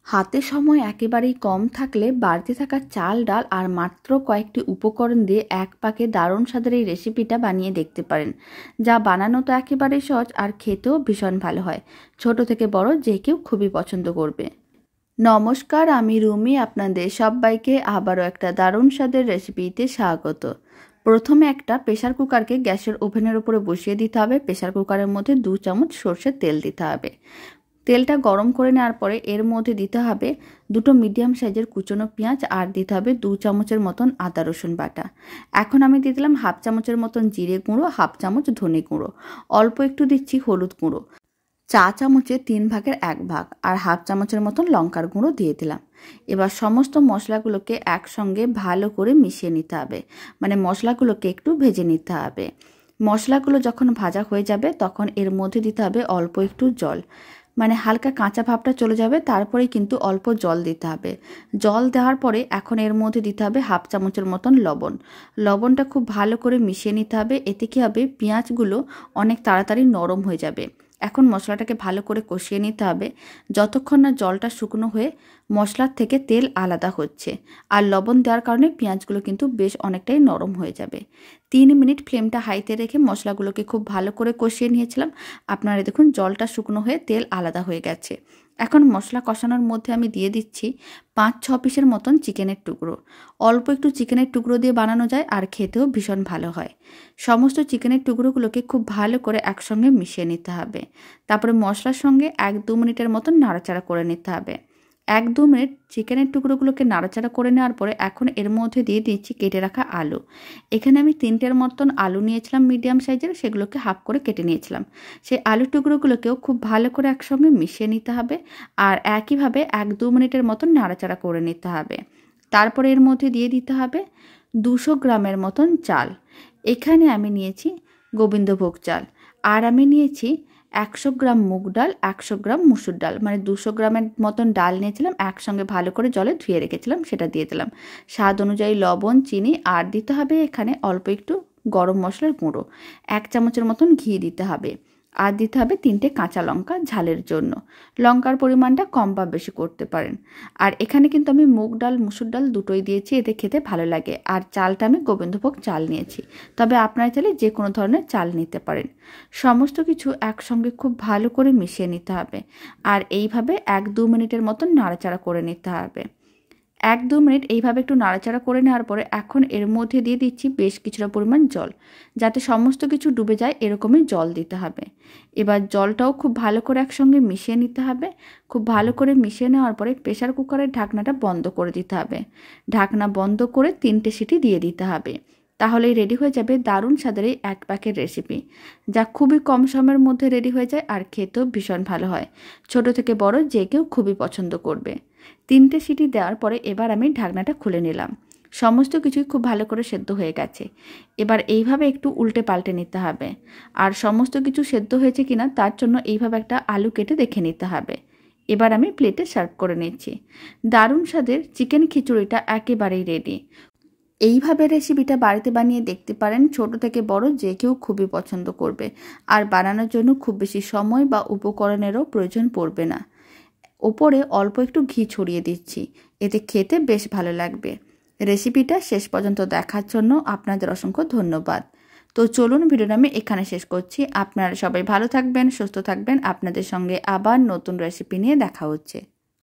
হাতে সময় একেবারেই কম থাকলে বাড়তি থাকা চাল ডাল আর মাত্র কয়েকটি উপকরণ দিয়ে এক পাকে দারুণ স্বাদের এই রেসিপিটা বানিয়ে দেখতে পারেন, যা বানানো তো একেবারেই সহজ আর খেতেও ভীষণ ভালো হয়। ছোট থেকে বড় যে কেউ খুবই পছন্দ করবে। নমস্কার, আমি রুমি, আপনাদের সবাইকে আবারও একটা দারুণ স্বাদের রেসিপিতে স্বাগত। প্রথমে একটা প্রেসার কুকারকে গ্যাসের ওভেনের উপরে বসিয়ে দিতে হবে। প্রেসার কুকারের মধ্যে 2 চামচ সর্ষের তেল দিতে হবে। তেলটা গরম করে নেওয়ার পরে এর মধ্যে দিতে হবে 2টো মিডিয়াম সাইজের কুচনো পেঁয়াজ আর দিতে হবে 2 চামচের মতন আদা রসুন বাটা। এখন আমি দিয়ে দিলাম হাফ চামচের মতন জিরে গুঁড়ো, হাফ চামচ ধনে গুঁড়ো, অল্প একটু দিচ্ছি হলুদ গুঁড়ো, চা চামচের 3 ভাগের 1 ভাগ আর হাফ চামচের মতন লঙ্কার গুঁড়ো দিয়ে দিলাম। এবার সমস্ত মশলাগুলোকে একসঙ্গে ভালো করে মিশিয়ে নিতে হবে, মানে মশলাগুলোকে একটু ভেজে নিতে হবে। মশলাগুলো যখন ভাজা হয়ে যাবে তখন এর মধ্যে দিতে হবে অল্প একটু জল, মানে হালকা কাঁচা ভাবটা চলে যাবে, তারপরেই কিন্তু অল্প জল দিতে হবে। জল দেওয়ার পরে এখন এর মধ্যে দিতে হবে হাফ চামচের মতন লবণ। লবণটা খুব ভালো করে মিশিয়ে নিতে হবে। এতে কী হবে, পেঁয়াজগুলো অনেক তাড়াতাড়ি নরম হয়ে যাবে। এখন মশলাটাকে ভালো করে কষিয়ে নিতে হবে যতক্ষণ না জলটা শুকনো হয়ে মশলার থেকে তেল আলাদা হচ্ছে। আর লবণ দেওয়ার কারণে পেঁয়াজগুলো কিন্তু বেশ অনেকটাই নরম হয়ে যাবে। 3 মিনিট ফ্লেমটা হাইতে রেখে মশলাগুলোকে খুব ভালো করে কষিয়ে নিয়েছিলাম। আপনারা দেখুন জলটা শুকনো হয়ে তেল আলাদা হয়ে গেছে। এখন মশলা কষানোর মধ্যে আমি দিয়ে দিচ্ছি 5-6 পিসের মতন চিকেনের টুকরো। অল্প একটু চিকেনের টুকরো দিয়ে বানানো যায় আর খেতেও ভীষণ ভালো হয়। সমস্ত চিকেনের টুকরোগুলোকে খুব ভালো করে একসঙ্গে মিশিয়ে নিতে হবে। তারপরে মশলার সঙ্গে 1-2 মিনিটের মতন নাড়াচাড়া করে নিতে হবে। 1-2 মিনিট চিকেনের টুকরোগুলোকে নাড়াচাড়া করে নেওয়ার পরে এখন এর মধ্যে দিয়ে দিচ্ছি কেটে রাখা আলু। এখানে আমি 3টের মতন আলু নিয়েছিলাম মিডিয়াম সাইজের, সেগুলোকে হাফ করে কেটে নিয়েছিলাম। সেই আলু টুকরোগুলোকেও খুব ভালো করে একসঙ্গে মিশিয়ে নিতে হবে আর একইভাবে 1-2 মিনিটের মতন নাড়াচাড়া করে নিতে হবে। তারপরে এর মধ্যে দিয়ে দিতে হবে 200 গ্রামের মতন চাল। এখানে আমি নিয়েছি গোবিন্দভোগ চাল আর আমি নিয়েছি 100 গ্রাম মুগ ডাল, 100 গ্রাম মুসুর ডাল, মানে 200 গ্রামের মতন ডাল নিয়েছিলাম, একসঙ্গে ভালো করে জলে ধুয়ে রেখেছিলাম, সেটা দিয়ে দিলাম। স্বাদ অনুযায়ী লবণ, চিনি আর দিতে হবে এখানে অল্প একটু গরম মশলার গুঁড়ো। 1 চামচের মতন ঘি দিতে হবে আর দিতে হবে 3টে কাঁচা লঙ্কা ঝালের জন্য। লঙ্কার পরিমাণটা কম বা বেশি করতে পারেন। আর এখানে কিন্তু আমি মুগ ডাল মুসুর ডাল দুটোই দিয়েছি, এতে খেতে ভালো লাগে। আর চালটা আমি গোবিন্দভোগ চাল নিয়েছি, তবে আপনারা চাইলে যে কোনো ধরনের চাল নিতে পারেন। সমস্ত কিছু একসঙ্গে খুব ভালো করে মিশিয়ে নিতে হবে আর এইভাবে 1-2 মিনিটের মতন নাড়াচাড়া করে নিতে হবে। 1-2 মিনিট এইভাবে একটু নাড়াচাড়া করে নেওয়ার পরে এখন এর মধ্যে দিয়ে দিচ্ছি বেশ কিছুটা পরিমাণ জল, যাতে সমস্ত কিছু ডুবে যায় এরকমই জল দিতে হবে। এবার জলটাও খুব ভালো করে একসঙ্গে মিশিয়ে নিতে হবে। খুব ভালো করে মিশিয়ে নেওয়ার পরে প্রেসার কুকারের ঢাকনাটা বন্ধ করে দিতে হবে। ঢাকনা বন্ধ করে 3টে সিটি দিয়ে দিতে হবে। তাহলেই রেডি হয়ে যাবে দারুণ স্বাদের এই এক প্যাকেট রেসিপি, যা খুবই কম সময়ের মধ্যে রেডি হয়ে যায় আর খেতেও ভীষণ ভালো হয়। ছোট থেকে বড় যে কেউ খুবই পছন্দ করবে। 3টে সিটি দেওয়ার পরে এবার আমি ঢাকনাটা খুলে নিলাম। সমস্ত কিছুই খুব ভালো করে সেদ্ধ হয়ে গেছে। এবার এইভাবে একটু উল্টে পাল্টে নিতে হবে আর সমস্ত কিছু সেদ্ধ হয়েছে কিনা তার জন্য এইভাবে একটা আলু কেটে দেখে নিতে হবে। এবার আমি প্লেটে সার্ভ করে নিচ্ছি। দারুণ স্বাদের চিকেন খিচুড়িটা একেবারেই রেডি। এইভাবে রেসিপিটা বাড়িতে বানিয়ে দেখতে পারেন। ছোট থেকে বড় যে কেউ খুবই পছন্দ করবে আর বানানোর জন্য খুব বেশি সময় বা উপকরণেরও প্রয়োজন পড়বে না। ওপরে অল্প একটু ঘি ছড়িয়ে দিচ্ছি, এতে খেতে বেশ ভালো লাগবে। রেসিপিটা শেষ পর্যন্ত দেখার জন্য আপনাদের অসংখ্য ধন্যবাদ। তো চলুন ভিডিওটা আমি এখানে শেষ করছি। আপনারা সবাই ভালো থাকবেন, সুস্থ থাকবেন। আপনাদের সঙ্গে আবার নতুন রেসিপি নিয়ে দেখা হচ্ছে।